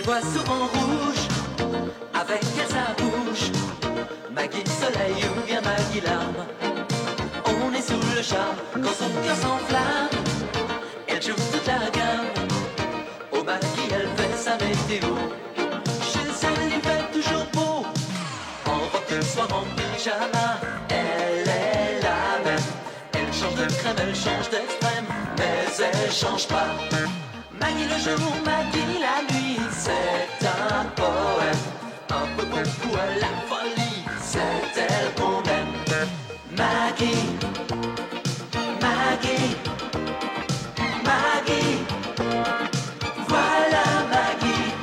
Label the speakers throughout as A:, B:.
A: Elle voit souvent rouge, avec à sa bouche Maggie soleil ou bien Maggie larme. On est sous le charme quand son cœur s'enflamme. Elle joue toute la gamme. Au Maggie elle fait sa météo. Chez elle il fait toujours beau. En robe de soir, en pyjama. Elle est la même. Elle change de crème, elle change d'extrême, mais elle change pas. Maggie le jour, Maggie la nuit, c'est un poème. Un peu beaucoup à la folie, c'est elle qu'on aime. Maggie, Maggie, Maggie, voilà Maggie.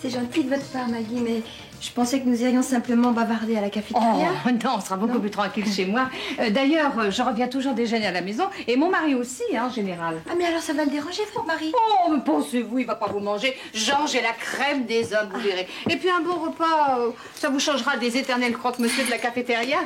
B: C'est gentil de votre part, Maggie, mais je pensais que nous irions simplement bavarder à la cafétéria.
C: Oh, non, on sera beaucoup plus tranquille chez moi. D'ailleurs, je reviens toujours déjeuner à la maison, et mon mari aussi, hein, en général.
B: Ah, mais alors ça va le déranger, votre mari?
C: Oh, mais pensez-vous, il va pas vous manger. Jean, j'ai la crème des hommes, vous verrez. Et puis un bon repas, ça vous changera des éternels croque-monsieur de la cafétéria.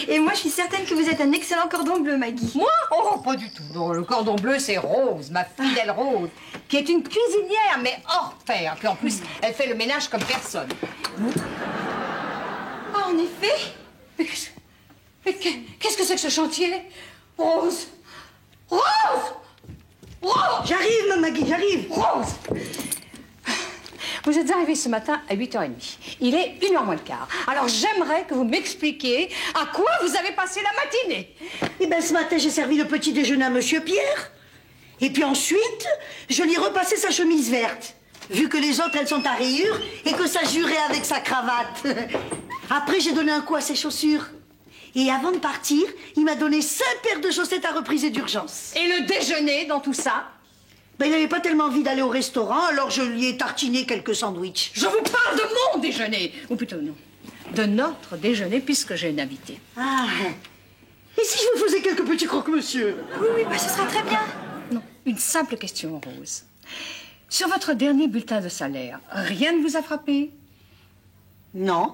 B: Et moi, je suis certaine que vous êtes un excellent cordon bleu, Maggie.
C: Moi? Oh, pas du tout. Non, le cordon bleu, c'est Rose, ma fidèle Rose, qui est une cuisinière, mais hors pair. Puis en plus, elle fait le ménage comme personne.
B: Ah, en effet.
C: Mais qu'est-ce que c'est que ce chantier? Rose! Rose! Rose!
D: J'arrive, ma Maggie, j'arrive.
C: Rose! Vous êtes arrivée ce matin à 8h30. Il est 1h moins le quart. Alors j'aimerais que vous m'expliquiez à quoi vous avez passé la matinée.
D: Eh bien, ce matin, j'ai servi le petit déjeuner à Monsieur Pierre. Et puis ensuite, je lui ai repassé sa chemise verte. Vu que les autres, elles sont à rayures et que ça jurait avec sa cravate. Après, j'ai donné un coup à ses chaussures. Et avant de partir, il m'a donné 5 paires de chaussettes à repriser d'urgence.
C: Et le déjeuner dans tout ça?
D: Ben, il n'avait pas tellement envie d'aller au restaurant, alors je lui ai tartiné quelques sandwichs.
C: Je vous parle de mon déjeuner. Ou plutôt non, de notre déjeuner, puisque j'ai une invitée.
D: Ah. Et si je vous faisais quelques petits croque-monsieur?
B: Oui, bah, ce sera très bien.
C: Non, une simple question, Rose. Sur votre dernier bulletin de salaire, rien ne vous a frappé?
D: Non.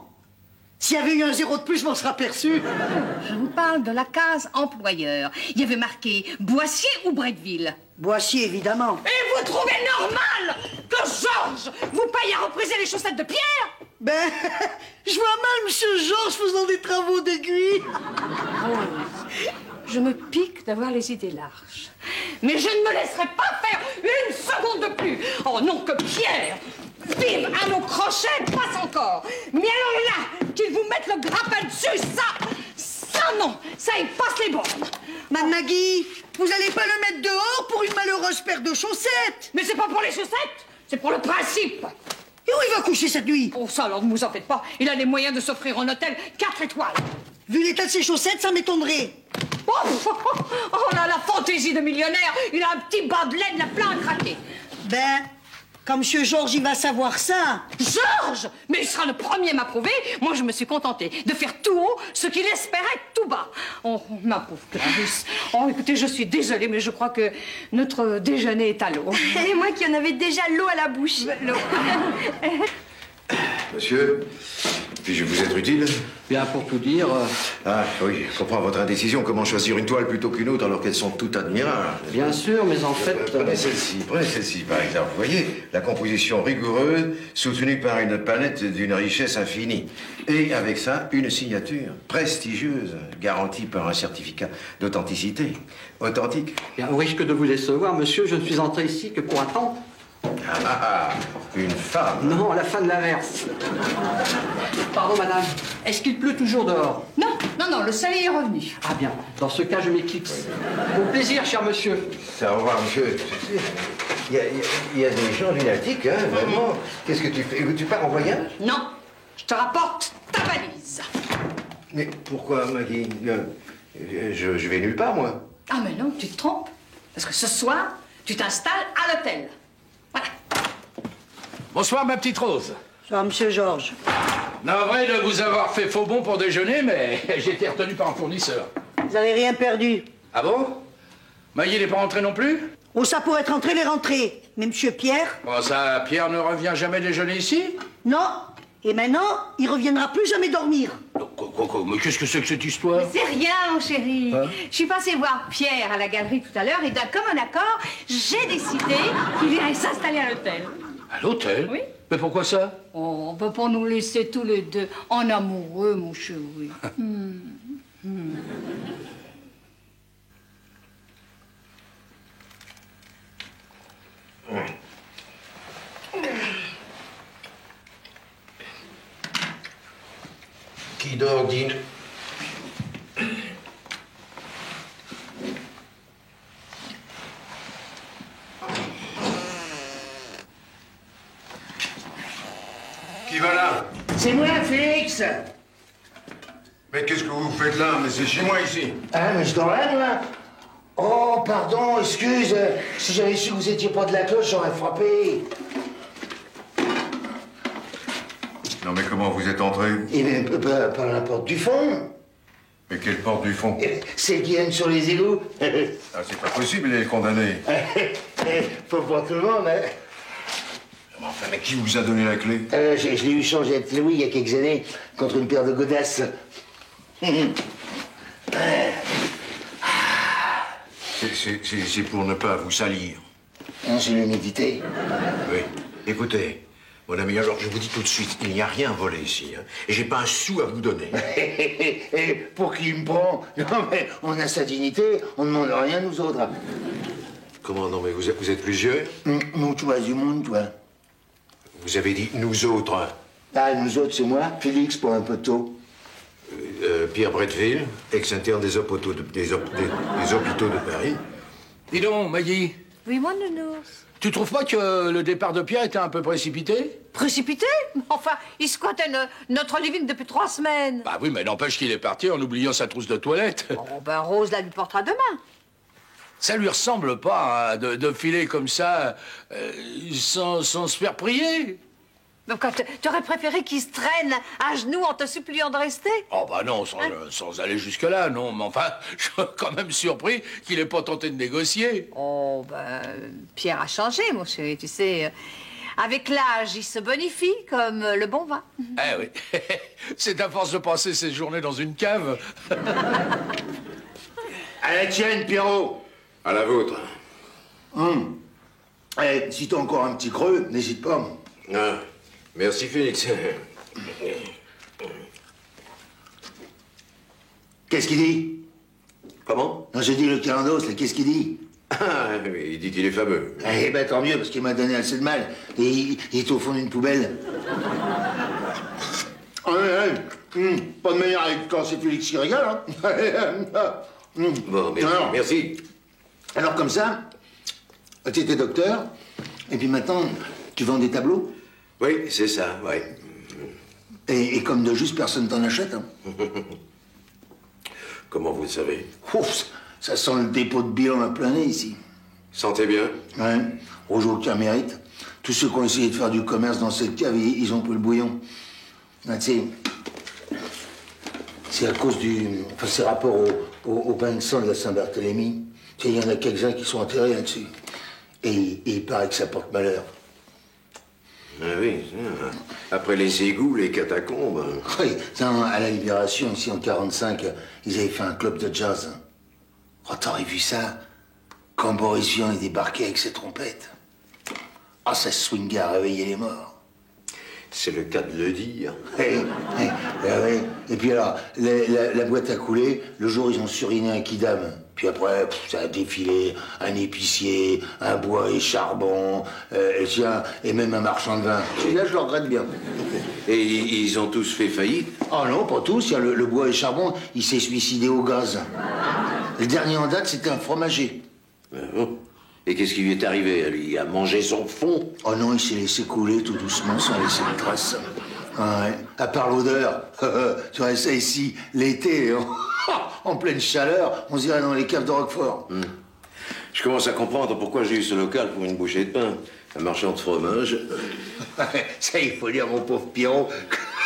D: S'il y avait eu un 0 de plus, je m'en serais aperçu.
C: Je vous parle de la case employeur. Il y avait marqué Boissier ou Bretteville.
D: Boissier, évidemment.
C: Et vous trouvez normal que Georges vous paye à repriser les chaussettes de Pierre?
D: Ben, je vois mal Monsieur Georges faisant des travaux d'aiguille.
C: Je me pique d'avoir les idées larges. Mais je ne me laisserai pas faire une seconde de plus. Oh non, que Pierre vive à nos crochets, passe encore. Mais alors là, qu'il vous mette le grappin dessus, ça non, ça il passe les bornes.
D: Madame Maggie, vous allez pas le mettre dehors pour une malheureuse paire de chaussettes?
C: Mais c'est pas pour les chaussettes, c'est pour le principe.
D: Et où il va coucher cette nuit?
C: Oh ça alors ne vous en faites pas, il a les moyens de s'offrir un hôtel 4 étoiles.
D: Vu l'état de ses chaussettes, ça m'étonnerait.
C: Oh là, la fantaisie de millionnaire, il a un petit bas de laine, la plein à craquer.
D: Ben, quand Monsieur Georges, il va savoir ça.
C: Georges! Mais il sera le premier à m'approuver. Moi, je me suis contentée de faire tout haut ce qu'il espérait tout bas. Oh, ma pauvre Clarisse. Oh, écoutez, je suis désolée, mais je crois que notre déjeuner est à l'eau.
B: Et moi qui en avais déjà l'eau à la bouche.
C: L'eau.
E: Monsieur, puis-je vous être utile?
F: Bien, pour tout dire...
E: Ah, oui, je comprends votre indécision. Comment choisir une toile plutôt qu'une autre alors qu'elles sont toutes admirables?
F: Bien sûr, mais en fait...
E: Prenez celle-ci, par exemple. Vous voyez, la composition rigoureuse, soutenue par une palette d'une richesse infinie. Et avec ça, une signature prestigieuse, garantie par un certificat d'authenticité. Authentique.
F: Bien, au risque de vous décevoir, monsieur, je ne suis entré ici que pour attendre...
E: Une femme.
F: Non, la fin de l'averse. Pardon, madame. Est-ce qu'il pleut toujours dehors?
C: Non, le soleil est revenu.
F: Ah bien, dans ce cas, je m'éclipse. Au plaisir, cher monsieur.
E: Au revoir, monsieur. Il y a des gens lunatiques, hein, vraiment. Qu'est-ce que tu fais? Tu pars en voyage?
C: Non, je te rapporte ta valise.
E: Mais pourquoi, Maggie? Je vais nulle part, moi.
C: Ah mais non, tu te trompes. Parce que ce soir, tu t'installes à l'hôtel. Voilà.
G: Bonsoir, ma petite Rose.
D: Bonsoir, Monsieur Georges.
G: Navré de vous avoir fait faux bon pour déjeuner, mais j'ai été retenu par un fournisseur.
D: Vous n'avez rien perdu.
G: Ah bon? Maggie n'est pas rentrée non plus?
D: Oh, ça pourrait être rentré, les rentrées. Mais Monsieur Pierre?
G: Bon, ça, Pierre ne revient jamais déjeuner ici?
D: Non. Et maintenant, il reviendra plus jamais dormir.
G: Quoi, mais qu'est-ce que c'est que cette histoire?
C: C'est rien, mon chéri.
G: Hein?
C: Je suis passée voir Pierre à la galerie tout à l'heure et d'un commun accord, j'ai décidé qu'il irait s'installer à l'hôtel.
G: À l'hôtel?
C: Oui.
G: Mais pourquoi ça?
C: Oh, on peut pas nous laisser tous les deux en amoureux, mon chéri.
E: Qui dort dîne. Qui va là?
H: C'est moi, Félix.
E: Mais qu'est-ce que vous faites là? Mais c'est chez moi ici.
H: Ah, mais je dors là, moi. Oh, pardon, excuse. Si j'avais su que vous étiez pas de la cloche, j'aurais frappé.
E: Non mais comment vous êtes entré?
H: Et même par la porte du fond.
E: Mais quelle porte du fond?
H: Celle qui donne sur les égouts.
E: Ah, c'est pas possible, il est condamné.
H: Pas pour tout le monde, hein.
E: Enfin, mais qui vous a donné la clé?
H: Je l'ai eu changé avec Louis il y a quelques années contre une paire de godasses.
E: C'est pour ne pas vous salir.
H: Je l'ai médité.
E: Oui. Écoutez, mon ami, alors je vous dis tout de suite, il n'y a rien volé ici, hein, et j'ai pas un sou à vous donner.
H: Et pour qui il me prend? Non, mais on a sa dignité, on ne demande rien, nous autres.
E: Comment, non, mais vous êtes plusieurs?
H: Nous, tu vois, du monde, toi.
E: Vous avez dit nous autres.
H: Ah, nous autres, c'est moi, Félix, pour un poteau.
E: Pierre Bretteville, ex-interne des hôpitaux de Paris.
G: Dis donc, Maggie,
C: Oui, mon nounours.
G: tu trouves pas que le départ de Pierre était un peu précipité?
C: Précipité? Enfin, il squattait notre living depuis 3 semaines.
G: Bah oui, mais n'empêche qu'il est parti en oubliant sa trousse de toilette.
C: Oh, ben, Rose la lui portera demain.
G: Ça lui ressemble pas, hein, de filer comme ça, sans se faire prier.
C: Donc, t'aurais préféré qu'il se traîne à genoux en te suppliant de rester?
G: Oh bah non, sans aller jusque-là, non. Mais enfin, je suis quand même surpris qu'il ait pas tenté de négocier.
C: Oh, ben, Pierre a changé, mon chéri, tu sais. Avec l'âge, il se bonifie comme le bon vin.
G: Eh oui, c'est à force de passer ses journées dans une cave.
H: À la tienne, Pierrot.
E: À la vôtre.
H: Eh, si t'as encore un petit creux, n'hésite pas.
E: Ah, merci, Félix.
H: Qu'est-ce qu'il dit?
E: Comment?
H: Non, j'ai dit le calendos, là, qu'est-ce qu'il dit?
E: Ah, il dit qu'il est fameux.
H: Eh ben, tant mieux, parce qu'il m'a donné assez de mal. Et il est au fond d'une poubelle. Pas de manière avec quand c'est Félix qui régale, hein.
E: Bon, merci.
H: Alors,
E: Merci.
H: alors, comme ça, tu étais docteur, et puis maintenant, tu vends des tableaux?
E: Oui, c'est ça, oui.
H: Et comme de juste, personne t'en achète, hein.
E: Comment vous le savez?
H: Ouf, ça sent le dépôt de bilan à plein nez, ici.
E: Sentez bien.
H: Ouais, rouge aucun mérite. Tous ceux qui ont essayé de faire du commerce dans cette cave, ils ont pris le bouillon. Ah, tu sais, c'est à cause enfin, c'est rapport au bain de sang de la Saint-Barthélemy. Tu sais, il y en a quelques-uns qui sont enterrés là-dessus. Et il paraît que ça porte malheur.
E: Ah oui, après les égouts, les catacombes.
H: Oui, tiens, à la Libération, ici en 45, ils avaient fait un club de jazz. Oh, t'aurais vu ça? Quand Boris Vian est débarqué avec ses trompettes. Ah, ça swingait à réveiller les morts.
E: C'est le cas de le dire.
H: Ouais. Et puis alors, la boîte a coulé, le jour ils ont suriné un kidam. Puis après, ça a défilé, un épicier, un bois et charbon, et même un marchand de vin. Et là, je le regrette bien.
E: Et ils ont tous fait faillite?
H: Oh non, pas tous. Il y a le bois et charbon, il s'est suicidé au gaz. Le dernier en date, c'était un fromager.
E: Bon. Et qu'est-ce qui lui est arrivé? Il a mangé son fond?
H: Oh non, il s'est laissé couler tout doucement, sans laisser de traces. Ah ouais. À part l'odeur, tu vois ça ici, l'été, en pleine chaleur, on dirait dans les caves de Roquefort.
E: Je commence à comprendre pourquoi j'ai eu ce local pour une bouchée de pain. Un marchand de fromage.
H: Ça, il faut dire, mon pauvre Pierrot,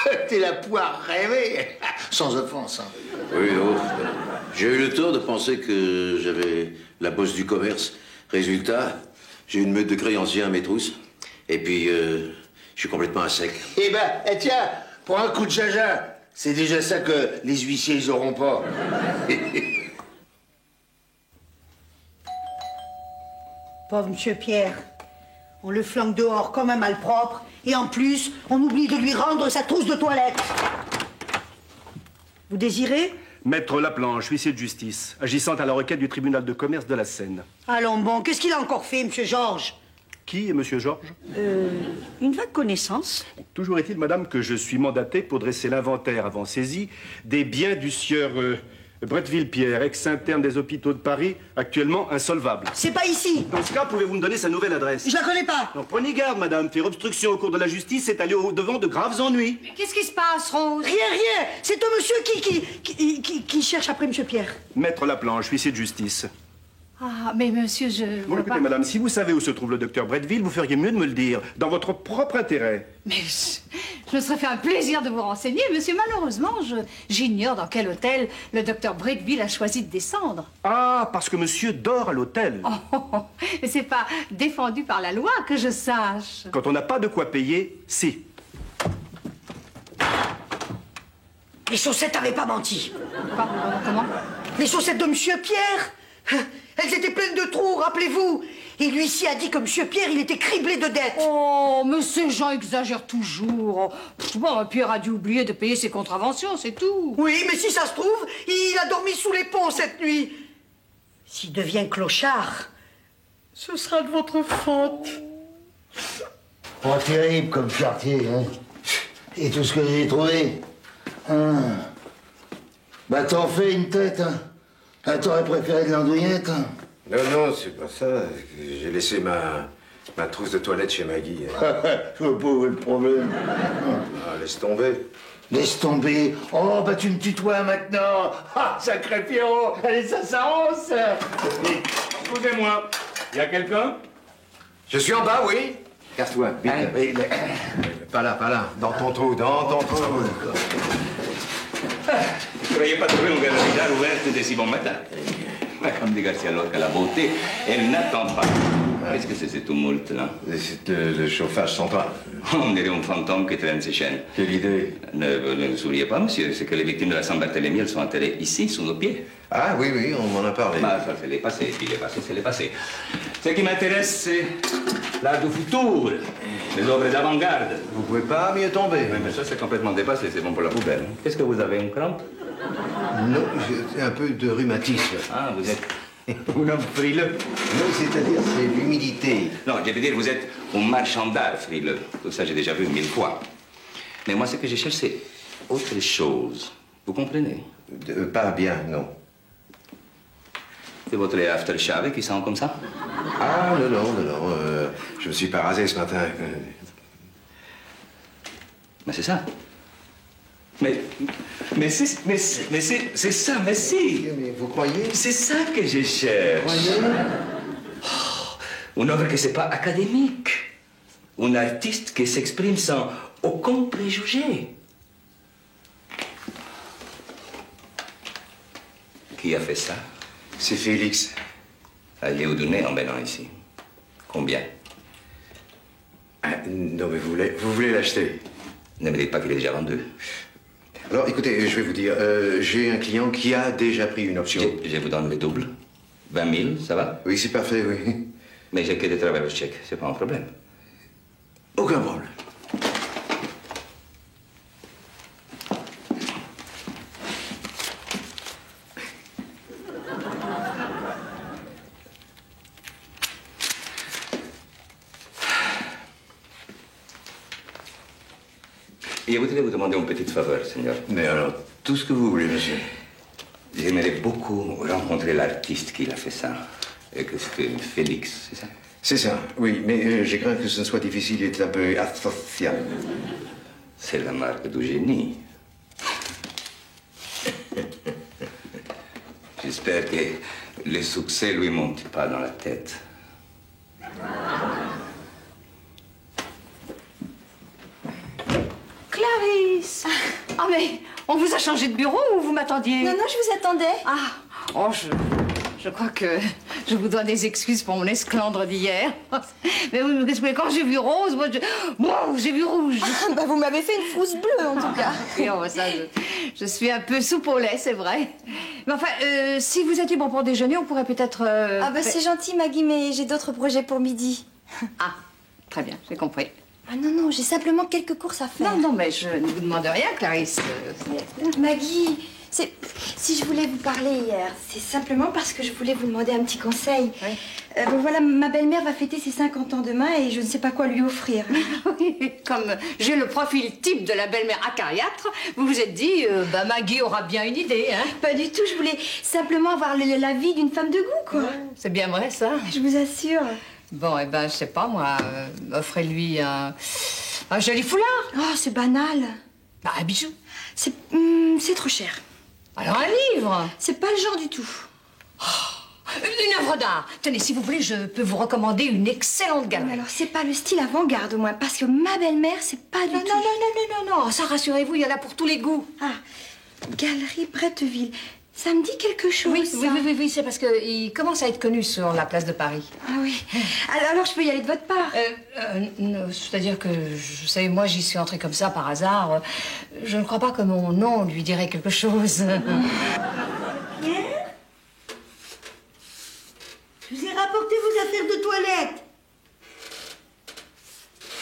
H: que t'es la poire rêvée. Sans offense, hein.
E: Oui, oh. J'ai eu le tort de penser que j'avais la bosse du commerce. Résultat, j'ai une meute de créanciers à mes trousses. Et puis, Je suis complètement à sec.
H: Eh ben, tiens, pour un coup de jaja, c'est déjà ça que les huissiers, ils auront pas.
D: Pauvre monsieur Pierre. On le flanque dehors comme un malpropre. Et en plus, on oublie de lui rendre sa trousse de toilette. Vous désirez?
I: Maître Laplanche, huissier de justice, agissant à la requête du tribunal de commerce de la Seine.
D: Allons bon, qu'est-ce qu'il a encore fait, monsieur Georges?
I: Qui est monsieur Georges?
D: Une vague connaissance.
I: Toujours est-il, madame, que je suis mandaté pour dresser l'inventaire avant saisie des biens du sieur Bretteville-Pierre, ex-interne des hôpitaux de Paris, actuellement insolvable.
D: C'est pas ici.
I: Dans ce cas, pouvez-vous me donner sa nouvelle adresse?
D: Je la connais pas.
I: Donc prenez garde, madame. Faire obstruction au cours de la justice, c'est aller au-devant de graves ennuis.
C: Mais qu'est-ce qui se passe, Rose?
D: Rien. C'est un monsieur qui cherche après monsieur Pierre.
I: Maître Laplanche, huissier de justice.
C: Ah, mais monsieur, je
I: Bon,
C: vois
I: écoutez,
C: pas...
I: madame, si vous savez où se trouve le docteur Bretteville, vous feriez mieux de me le dire, dans votre propre intérêt.
C: Mais je me serais fait un plaisir de vous renseigner, monsieur. Malheureusement, j'ignore dans quel hôtel le docteur Bretteville a choisi de descendre.
I: Ah, parce que monsieur dort à l'hôtel.
C: Mais c'est pas défendu par la loi que je sache.
I: Quand on n'a pas de quoi payer, si.
D: Les chaussettes n'avaient pas menti.
C: Pardon, comment?
D: Les chaussettes de monsieur Pierre, elles étaient pleines de trous, rappelez-vous. Et l'huissier a dit que monsieur Pierre, il était criblé de dettes.
C: Oh, mais ces gens exagèrent toujours. Bon, Pierre a dû oublier de payer ses contraventions, c'est tout.
D: Oui, mais si ça se trouve, il a dormi sous les ponts cette nuit. S'il devient clochard, ce sera de votre faute.
H: Pas terrible comme quartier, hein. Et tout ce que j'ai trouvé. Bah t'en fais une tête, hein. Ah, t'aurais préféré de l'andouillette, hein.
E: Non, c'est pas ça. J'ai laissé ma trousse de toilette chez Maggie.
H: Je vois pas où est le problème.
E: Ah, laisse tomber.
H: Laisse tomber. Oh, bah tu me tutoies maintenant. Ah, sacré Pierrot. Allez, ça s'arrose.
I: Excusez-moi, il y a quelqu'un?
E: Je suis en bas, oui. Casse-toi, vite. Pas là. Dans ton trou.
J: Ne croyez pas trouver une galerie d'art ouverte de si bon matin. Comme dit Garcia Lorca, la beauté, elle n'attend pas. Qu'est-ce que c'est ce tumulte, là?
E: C'est le chauffage central.
J: On dirait un fantôme qui traîne ses chaînes.
E: Quelle idée.
J: Ne souriez pas, monsieur. C'est que les victimes de la Saint-Barthélemy, elles sont enterrées ici, sous nos pieds.
E: Ah oui, on m'en a parlé.
J: Bah, ça, c'est les passés. Puis les passés, c'est les passés. Ce qui m'intéresse, c'est l'art du futur, les œuvres d'avant-garde.
E: Vous pouvez pas mieux tomber.
J: Oui, mais ça, c'est complètement dépassé. C'est bon pour la poubelle. Qu'est-ce que vous avez, une crampe?
E: Non, j'ai un peu de rhumatisme.
J: Ah, vous êtes un homme frileux.
E: Non, c'est-à-dire, c'est l'humidité.
J: Non, je veux dire, vous êtes un marchand d'art frileux. Tout ça, j'ai déjà vu 1000 fois. Mais moi, ce que je cherche, c'est autre chose. Vous comprenez?
E: Pas bien, non.
J: C'est votre aftershave qui sent comme ça?
E: Ah, non. Je me suis pas rasé ce matin.
J: Mais c'est ça. Mais c'est ça, mais si.
E: Mais vous croyez?
J: C'est ça que je cherche.
E: Croyez?
J: Une œuvre qui c'est pas académique. Un artiste qui s'exprime sans aucun préjugé. Qui a fait ça?
E: C'est Félix.
J: Il est au donné en venant ici. Combien?
E: Non, mais vous voulez l'acheter?
J: Ne me dites pas qu'il est déjà vendu.
E: Alors, écoutez, je vais vous dire, j'ai un client qui a déjà pris une option.
J: Je vous donne le double. 20 000, ça va?
E: Oui, c'est parfait, oui.
J: Mais j'ai que de travers le chèque, c'est pas un problème.
E: Aucun problème.
J: Et je voudrais vous demander une petite faveur, Seigneur.
E: Mais alors, tout ce que vous voulez, monsieur.
J: J'aimerais beaucoup rencontrer l'artiste qui a fait ça. Et que c'était Félix, c'est ça?
E: C'est ça, oui, mais j'ai craint que ce ne soit difficile, il est un peu asocial.
J: C'est la marque du génie. J'espère que le succès lui monte pas dans la tête.
C: Clarisse! Ah, mais on vous a changé de bureau ou vous m'attendiez?
B: Non, je vous attendais.
C: Ah, oh, je crois que Je vous dois des excuses pour mon esclandre d'hier. Mais oui, qu'est-ce que quand j'ai vu rose, moi, j'ai vu rouge.
B: Bah, vous m'avez fait une frousse bleue, en tout cas.
C: Et oh, ça, je suis un peu soupe au lait, c'est vrai. Mais enfin, si vous êtes libre pour déjeuner, on pourrait peut-être...
B: Ah bah c'est gentil, Maggie, mais j'ai d'autres projets pour midi.
C: Ah, très bien, j'ai compris.
B: Ah non, j'ai simplement quelques courses à faire.
C: Non, mais je ne vous demande rien, Clarisse.
B: Maggie, si je voulais vous parler hier, c'est simplement parce que je voulais vous demander un petit conseil.
C: Oui.
B: Bon, voilà, ma belle-mère va fêter ses 50 ans demain et je ne sais pas quoi lui offrir.
C: Oui, comme j'ai le profil type de la belle-mère acariâtre, vous vous êtes dit, bah Maggie aura bien une idée, hein?
B: Pas du tout, je voulais simplement avoir la vie d'une femme de goût, quoi.
C: C'est bien vrai, ça.
B: Je vous assure.
C: Bon, eh ben, je sais pas, moi, offrez-lui un joli foulard.
B: Oh, c'est banal.
C: Bah, un bijou.
B: C'est trop cher.
C: Alors, un livre.
B: C'est pas le genre du tout.
C: Une œuvre d'art. Tenez, si vous voulez, je peux vous recommander une excellente galerie.
B: Alors, c'est pas le style avant-garde, au moins, parce que ma belle-mère, c'est pas du tout...
C: Non, ça, rassurez-vous, il y en a pour tous les goûts.
B: Ah, Galerie Bretteville. Ça me dit quelque chose,
C: Oui,
B: ça.
C: oui, c'est parce qu'il commence à être connu sur la place de Paris.
B: Ah oui. Alors, je peux y aller de votre part.
C: C'est-à-dire que, vous savez, moi, j'y suis entrée comme ça, par hasard. Je ne crois pas que mon nom lui dirait quelque chose.
D: Pierre, je vous ai rapporté vos affaires de toilette.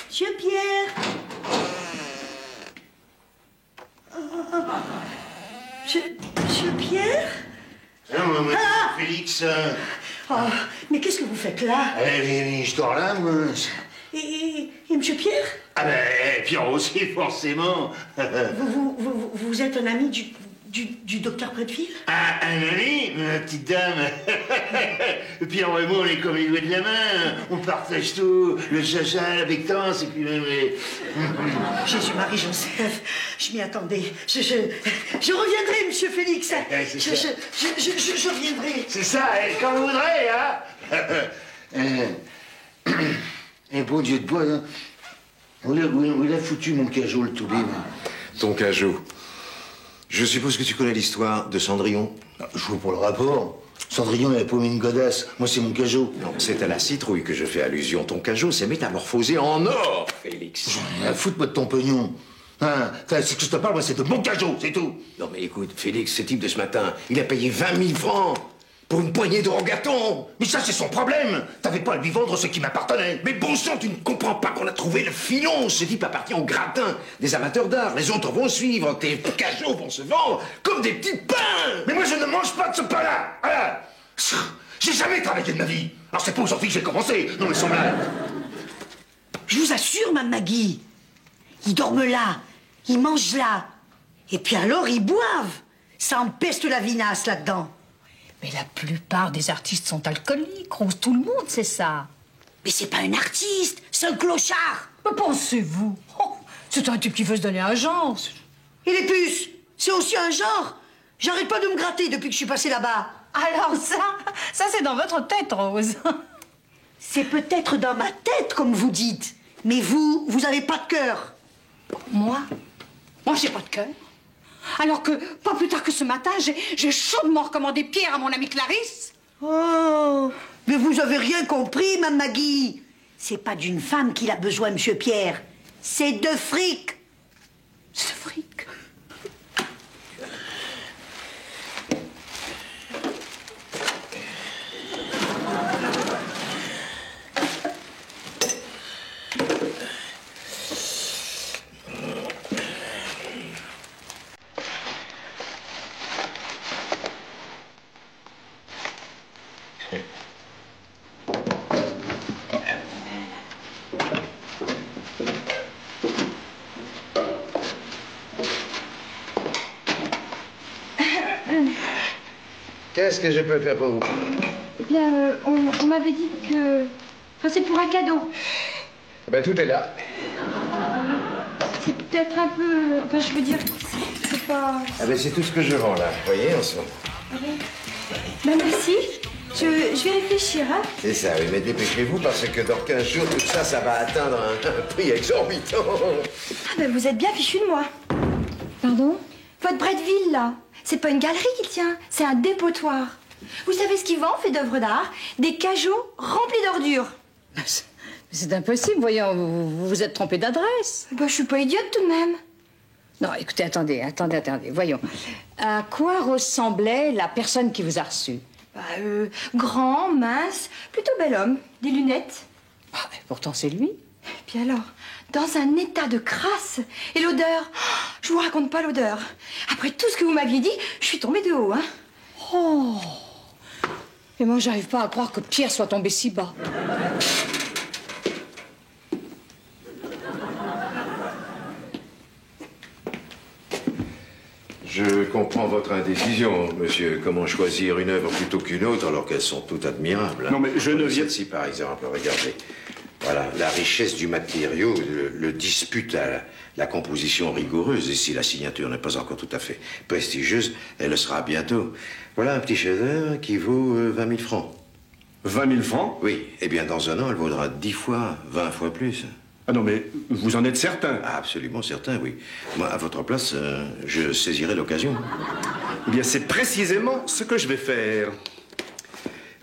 D: Monsieur Pierre. Monsieur Pierre?
H: Non, moi, Félix.
D: Oh, mais qu'est-ce que vous faites là?
H: Je dors là, moi.
D: Et monsieur Pierre?
H: Ah ben, Pierre aussi, forcément.
D: Vous êtes un ami du docteur Bretteville?
H: Ah, un ami, ma petite dame. Pierre et moi, on est comme les doigts de la main. On partage tout, le chacha, la bectance, et puis même les...
D: Jésus-Marie-Joseph, je m'y attendais. Je reviendrai, monsieur Félix. Je reviendrai.
H: C'est ça, quand vous voudrez, hein. Et bon Dieu de bois, hein. Où il a foutu mon cajot, le toubib?
E: Ton cajot. Je suppose que tu connais l'histoire de Cendrillon.
H: Je vois pour le rapport. Cendrillon, il a paumé une godasse. Moi, c'est mon cajot.
E: Non, c'est à la citrouille que je fais allusion. Ton cajot s'est métamorphosé en or, Félix.
H: J'en ai rien à foutre, moi, de ton pognon. Hein, c'est que je te parle, moi, c'est de mon cajot, c'est tout.
E: Non, mais écoute, Félix, ce type de ce matin, il a payé 20 000 francs pour une poignée de rogatons.
H: Mais ça, c'est son problème. T'avais pas à lui vendre ce qui m'appartenait.
E: Mais bon sang, tu ne comprends pas qu'on a trouvé le filon. Ce type appartient au gratin des amateurs d'art. Les autres vont suivre. Tes cajots vont se vendre comme des petits pains.
H: Mais moi, je ne mange pas de ce pain-là. Voilà. J'ai jamais travaillé de ma vie. Alors c'est pas aujourd'hui que j'ai commencé. Non, mais sont malades.
D: Je vous assure, Mme Maggie, ils dorment là, ils mangent là. Et puis alors, ils boivent. Ça empeste la vinasse là-dedans.
C: Mais la plupart des artistes sont alcooliques, Rose, tout le monde sait ça.
D: Mais c'est pas un artiste, c'est un clochard.
C: Mais pensez-vous? C'est un type qui veut se donner un genre.
D: Et les puces, c'est aussi un genre. J'arrête pas de me gratter depuis que je suis passée là-bas.
C: Alors ça c'est dans votre tête, Rose.
D: C'est peut-être dans ma tête, comme vous dites. Mais vous avez pas de cœur.
C: Moi, j'ai pas de cœur. Alors que, pas plus tard que ce matin, j'ai chaudement recommandé Pierre à mon amie Clarisse.
D: Oh, mais vous avez rien compris, Mme Maggie. C'est pas d'une femme qu'il a besoin, monsieur Pierre. C'est de fric.
C: C'est de fric.
E: Qu'est-ce que je peux faire pour vous?
B: Eh bien, on m'avait dit que... Enfin, c'est pour un cadeau.
E: Ben, tout est là.
B: C'est peut-être un peu... Enfin, je veux dire, c'est pas...
E: Ah ben, c'est tout ce que je vends, là. Vous voyez, en ce moment.
B: Ah bon? Ben, merci. Je vais réfléchir, hein.
E: C'est ça, oui, mais dépêchez-vous, parce que dans 15 jours, tout ça, ça va atteindre un prix exorbitant.
B: Ah ben, vous êtes bien fichu de moi. Pardon? Votre Bretteville, là, c'est pas une galerie qui tient, c'est un dépotoir. Vous savez ce qu'il vend, fait d'œuvres d'art? Des cajots remplis d'ordures.
C: C'est impossible, voyons, vous vous êtes trompé d'adresse.
B: Bah, je suis pas idiote tout de même.
C: Non, écoutez, attendez, voyons. À quoi ressemblait la personne qui vous a reçu?
B: Bah, grand, mince, plutôt bel homme, des lunettes.
C: Ah, pourtant, c'est lui.
B: Et puis alors, dans un état de crasse. Et l'odeur, je vous raconte pas l'odeur. Après tout ce que vous m'aviez dit, je suis tombée de haut, hein.
C: Oh. Et moi, j'arrive pas à croire que Pierre soit tombé si bas.
E: Je comprends votre indécision, monsieur. Comment choisir une œuvre plutôt qu'une autre alors qu'elles sont toutes admirables?
I: Non, mais je ne viens...
E: Celle-ci, par exemple, regardez. Voilà, la richesse du matériau le dispute à la composition rigoureuse. Et si la signature n'est pas encore tout à fait prestigieuse, elle le sera bientôt. Voilà un petit chef-d'œuvre qui vaut 20 000 francs.
I: 20 000 francs?
E: Oui. Eh bien, dans un an, elle vaudra 10 fois, 20 fois plus.
I: Ah non, mais vous en êtes certain?
E: Ah, absolument certain, oui. Moi, à votre place, je saisirai l'occasion.
I: Eh bien, c'est précisément ce que je vais faire.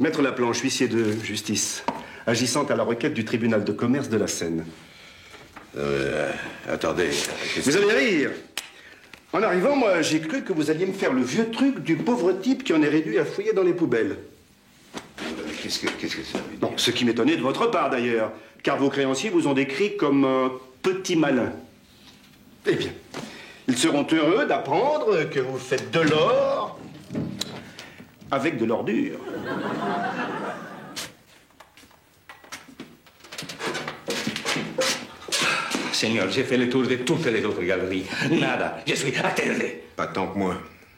I: Maître Laplanche, huissier de justice, agissant à la requête du tribunal de commerce de la Seine.
E: Attendez.
I: Vous allez rire. En arrivant, moi, j'ai cru que vous alliez me faire le vieux truc du pauvre type qui en est réduit à fouiller dans les poubelles.
E: Qu'est-ce que ça veut dire?
I: Bon, ce qui m'étonnait de votre part, d'ailleurs, car vos créanciers vous ont décrit comme un petit malin. Eh bien, ils seront heureux d'apprendre que vous faites de l'or avec de l'ordure.
J: Seigneur, j'ai fait le tour de toutes les autres galeries. Nada. Je suis atterré.
E: Pas tant que moi.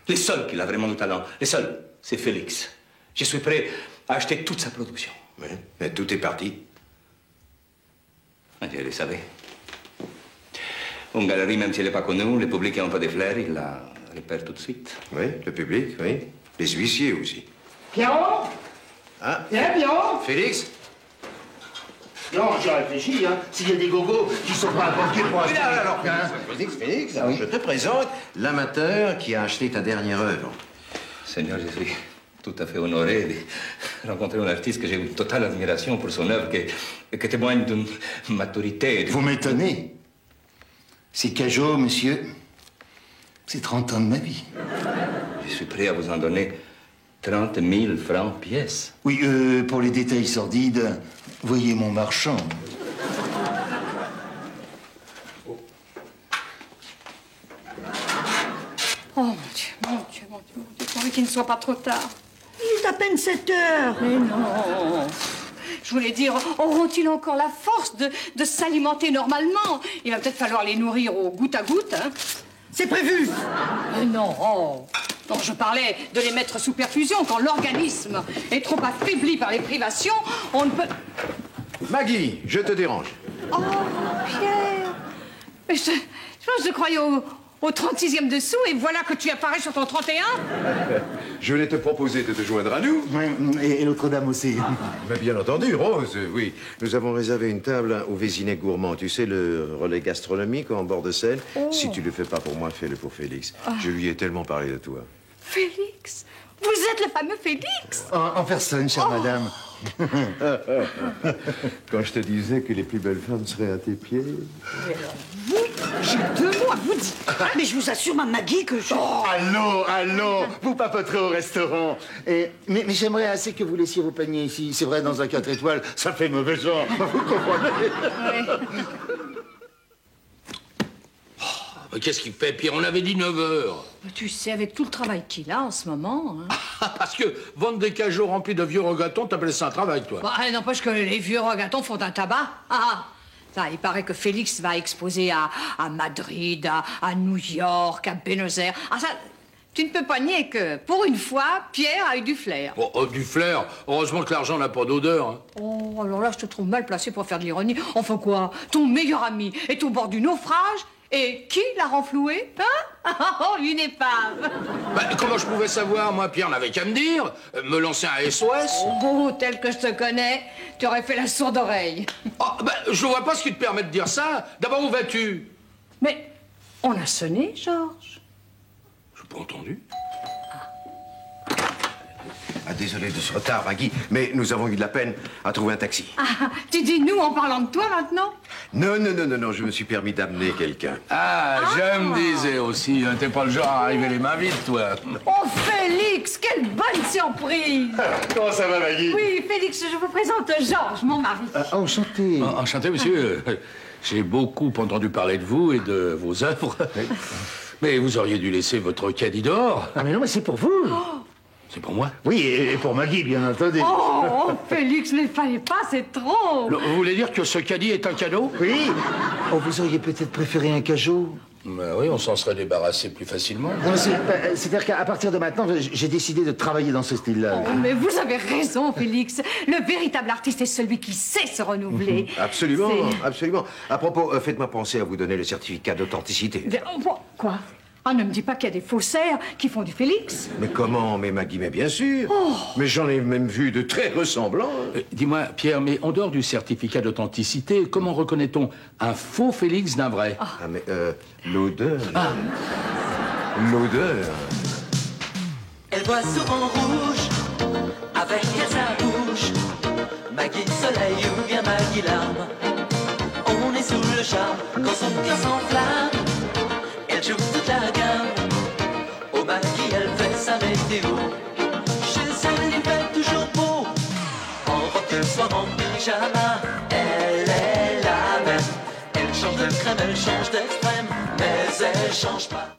J: Le seul qui a vraiment du talent, le seul, c'est Félix. Je suis prêt à acheter toute sa production.
E: Oui, mais tout est parti.
J: Je le savais. Une galerie, même si elle n'est pas connue, le public a un peu de flair, il la repère tout de suite.
E: Oui, le public, oui. Les huissiers aussi.
C: Pierrot?
E: Ah,
C: Pierrot?
E: Félix?
H: Non, j'ai réfléchi, hein. S'il y a des gogos qui sont pas apportés pour acheter...
E: Alors, Félix, alors, je te présente l'amateur qui a acheté ta dernière œuvre.
J: Seigneur, je suis tout à fait honoré de rencontrer un artiste que j'ai une totale admiration pour son œuvre, qui témoigne d'une maturité.
H: Vous m'étonnez. Ces cajots, monsieur, c'est 30 ans de ma vie.
J: Je suis prêt à vous en donner 30 000 francs pièce.
H: Oui, pour les détails sordides, voyez mon marchand.
C: Oh, mon Dieu, mon Dieu, mon Dieu, mon Dieu, pourvu qu'il ne soit pas trop tard.
D: Il est à peine 7 heures.
C: Mais non. Je voulais dire, auront-ils encore la force de s'alimenter normalement? Il va peut-être falloir les nourrir au goutte à goutte, hein.
D: C'est prévu.
C: Mais non. Non, je parlais de les mettre sous perfusion. Quand l'organisme est trop affaibli par les privations, on ne peut...
E: Maggie, je te dérange.
C: Oh, Pierre. Mais je croyais au 36e dessous et voilà que tu apparais sur ton 31.
E: Je voulais te proposer de te joindre à nous.
H: Et l'autre dame aussi.
E: Mais bien entendu, Rose, oui. Nous avons réservé une table au Vésinet Gourmand. Tu sais, le relais gastronomique en bord de Seine.
C: Oh.
E: Si tu le fais pas pour moi, fais-le pour Félix. Je lui ai tellement parlé de toi.
C: Félix? Vous êtes le fameux Félix?
H: En personne, chère madame.
E: Quand je te disais que les plus belles femmes seraient à tes pieds.
C: Vous, j'ai 2 mots à vous dire.
D: Mais je vous assure, ma Maggie, que je...
H: Oh, allons, vous papoterez au restaurant. Mais j'aimerais assez que vous laissiez vos paniers ici. C'est vrai, dans un 4 étoiles, ça fait mauvais genre. Vous comprenez?
C: Ouais.
G: Mais qu'est-ce qu'il fait, Pierre? On avait dit 9 heures.
C: Tu sais, avec tout le travail qu'il a en ce moment... Hein.
G: Parce que vendre des cajots remplis de vieux regatons, t'appelles ça un travail, toi?
C: Bah, n'empêche que les vieux regatons font un tabac. Ça, il paraît que Félix va exposer à Madrid, à New York, à Buenos Aires. Ça, tu ne peux pas nier que, pour une fois, Pierre a eu du flair.
G: Oh, du flair. Heureusement que l'argent n'a pas d'odeur. Hein.
C: Oh, alors là, je te trouve mal placé pour faire de l'ironie. Enfin quoi, ton meilleur ami est au bord du naufrage et qui l'a renfloué? Hein? Oh, une épave.
G: Bah, comment je pouvais savoir, moi, Pierre? N'avait qu'à me dire. Me lancer un SOS.
C: Oh, tel que je te connais, tu aurais fait la sourde oreille.
G: Oh, bah, je vois pas ce qui te permet de dire ça. D'abord, où vas-tu?
C: Mais on a sonné, Georges.
G: J'ai pas entendu.
E: Ah, désolé de ce retard, Maggie, mais nous avons eu de la peine à trouver un taxi.
C: Ah, tu dis nous en parlant de toi maintenant?
E: Non, je me suis permis d'amener quelqu'un.
G: Ah, je me disais aussi, hein, t'es pas le genre à arriver les mains vides, toi.
C: Oh, Félix, quelle bonne surprise!
I: Comment ça va, Maggie?
C: Oui, Félix, je vous présente Georges, mon mari.
H: Enchanté.
G: Enchanté, monsieur. J'ai beaucoup entendu parler de vous et de vos œuvres. Mais vous auriez dû laisser votre caddie dehors.
H: Ah mais non, mais c'est pour vous.
G: C'est pour moi?
H: Oui, et pour Maggie, bien entendu.
C: Oh, Félix, mais fallait pas, c'est trop.
G: Vous voulez dire que ce caddie est un cadeau?
H: Oui. Oh, vous auriez peut-être préféré un cajot.
G: Oui, on s'en serait débarrassé plus facilement.
H: Non, mais c'est-à-dire qu'à partir de maintenant, j'ai décidé de travailler dans ce style-là.
C: Oh, mais vous avez raison, Félix. Le véritable artiste est celui qui sait se renouveler.
E: Absolument, absolument. À propos, faites-moi penser à vous donner le certificat d'authenticité.
C: Quoi? Ah, ne me dis pas qu'il y a des faussaires qui font du Félix.
E: Mais comment? Mais Maggie, mais bien sûr. Mais j'en ai même vu de très ressemblants.
G: Dis-moi, Pierre, mais en dehors du certificat d'authenticité, comment reconnaît-on un faux Félix d'un vrai?
E: Ah, mais l'odeur. L'odeur.
A: Elle boit souvent rouge, avec elle sa bouche. Maggie soleil ou bien Maggie larme. On est sous le charme quand son cœur s'enflamme. Elle joue toute la gamme. Au Maggie, elle fait sa météo. Chez elle, il fait toujours beau. En robe de soir, en pyjama. Elle est la même. Elle change de crème, elle change d'extrême. Mais elle change pas.